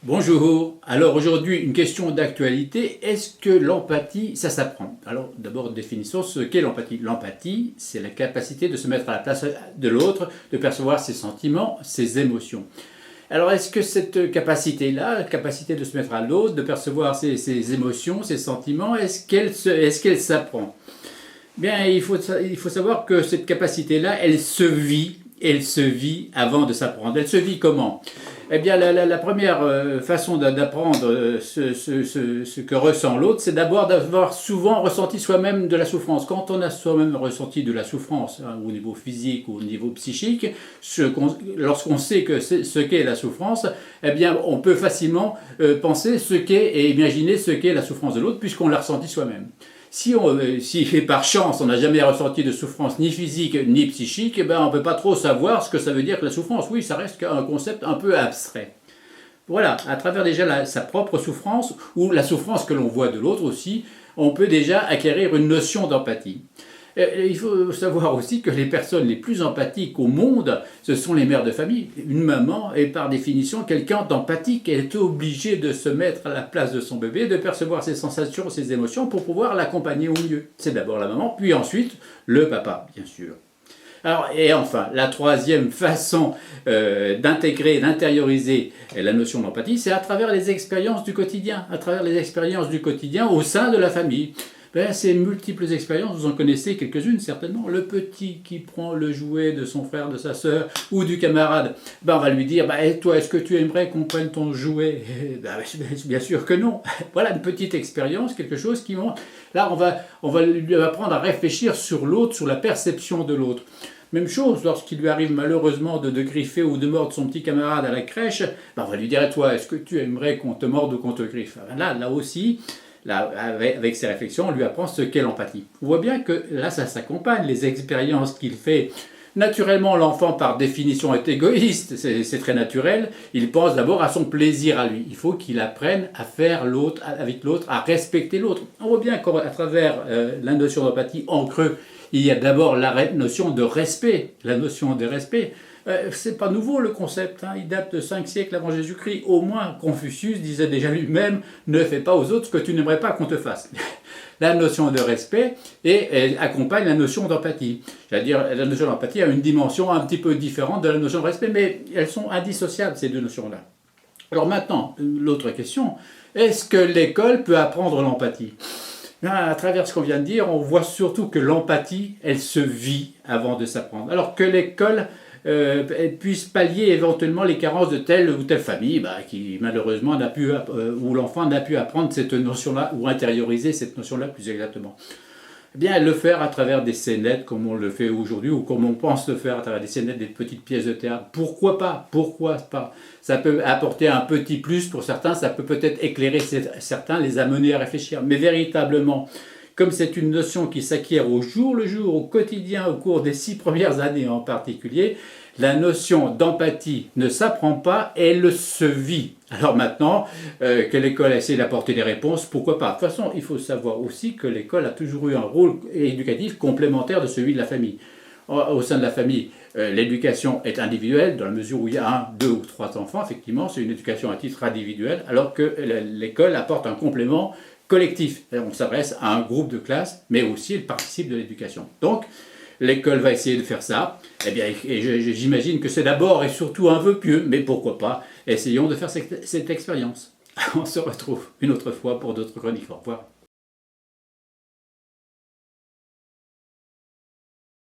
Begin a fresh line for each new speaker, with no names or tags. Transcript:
Bonjour, alors aujourd'hui une question d'actualité, est-ce que l'empathie ça s'apprend? Alors d'abord définissons ce qu'est l'empathie. L'empathie c'est la capacité de se mettre à la place de l'autre, de percevoir ses sentiments, ses émotions. Alors est-ce que cette capacité-là, la capacité de se mettre à l'autre, de percevoir ses émotions, ses sentiments, est-ce qu'elle s'apprend? Bien il faut savoir que cette capacité-là elle se vit avant de s'apprendre. Elle se vit comment? Eh bien, la première façon d'apprendre ce que ressent l'autre, c'est d'abord d'avoir souvent ressenti soi-même de la souffrance. Quand on a soi-même ressenti de la souffrance, hein, au niveau physique ou au niveau psychique, lorsqu'on sait ce qu'est la souffrance, eh bien, on peut facilement penser ce qu'est et imaginer ce qu'est la souffrance de l'autre, puisqu'on l'a ressenti soi-même. Si par chance on n'a jamais ressenti de souffrance ni physique ni psychique, eh ben on ne peut pas trop savoir ce que ça veut dire que la souffrance. Oui, ça reste un concept un peu abstrait. Voilà, à travers déjà sa propre souffrance ou la souffrance que l'on voit de l'autre aussi, on peut déjà acquérir une notion d'empathie. Il faut savoir aussi que les personnes les plus empathiques au monde, ce sont les mères de famille. Une maman est par définition quelqu'un d'empathique. Elle est obligée de se mettre à la place de son bébé, de percevoir ses sensations, ses émotions pour pouvoir l'accompagner au mieux. C'est d'abord la maman, puis ensuite le papa, bien sûr. Alors, et enfin, la troisième façon d'intégrer, d'intérioriser la notion d'empathie, c'est à travers les expériences du quotidien, à travers les expériences du quotidien au sein de la famille. Ben, ces multiples expériences, vous en connaissez quelques-unes certainement. Le petit qui prend le jouet de son frère, de sa sœur ou du camarade, ben, on va lui dire toi, est-ce que tu aimerais qu'on prenne ton jouet? Ben, bien sûr que non. Voilà une petite expérience, quelque chose qui montre. Là, on va lui apprendre à réfléchir sur l'autre, sur la perception de l'autre. Même chose, lorsqu'il lui arrive malheureusement de griffer ou de mordre son petit camarade à la crèche, ben, on va lui dire toi, est-ce que tu aimerais qu'on te morde ou qu'on te griffe? Ben là aussi. Là, avec ses réflexions, on lui apprend ce qu'est l'empathie. On voit bien que là, ça s'accompagne, les expériences qu'il fait. Naturellement, l'enfant, par définition, est égoïste, c'est très naturel. Il pense d'abord à son plaisir à lui. Il faut qu'il apprenne à faire l'autre, avec l'autre, à respecter l'autre. On voit bien qu'à travers la notion d'empathie, en creux, il y a d'abord la notion de respect, la notion de respect. C'est pas nouveau le concept, hein. Il date de 5 siècles avant Jésus-Christ. Au moins, Confucius disait déjà lui-même ne fais pas aux autres ce que tu n'aimerais pas qu'on te fasse. La notion de respect elle accompagne la notion d'empathie. C'est-à-dire, la notion d'empathie a une dimension un petit peu différente de la notion de respect, mais elles sont indissociables, ces deux notions-là. Alors maintenant, l'autre question, est-ce que l'école peut apprendre l'empathie? À travers ce qu'on vient de dire, on voit surtout que l'empathie, elle se vit avant de s'apprendre. Alors que l'école puisse pallier éventuellement les carences de telle ou telle famille qui malheureusement où l'enfant n'a pu apprendre cette notion-là ou intérioriser cette notion-là plus exactement. Eh bien, le faire à travers des scénettes comme on le fait aujourd'hui ou comme on pense le faire à travers des scénettes, des petites pièces de théâtre. Pourquoi pas? Pourquoi pas? Ça peut apporter un petit plus pour certains, ça peut peut-être éclairer certains, les amener à réfléchir. Mais véritablement, comme c'est une notion qui s'acquiert au jour le jour, au quotidien, au cours des 6 premières années en particulier, la notion d'empathie ne s'apprend pas, elle se vit. Alors maintenant, que l'école essaie d'apporter des réponses, pourquoi pas? De toute façon, il faut savoir aussi que l'école a toujours eu un rôle éducatif complémentaire de celui de la famille. Au sein de la famille, l'éducation est individuelle, dans la mesure où il y a 1, 2 ou 3 enfants, effectivement, c'est une éducation à titre individuel, alors que l'école apporte un complément collectif. On s'adresse à un groupe de classe, mais aussi elle participe de l'éducation. Donc, l'école va essayer de faire ça. Eh bien, j'imagine que c'est d'abord et surtout un vœu pieux, mais pourquoi pas, essayons de faire cette expérience. On se retrouve une autre fois pour d'autres chroniques. Au revoir.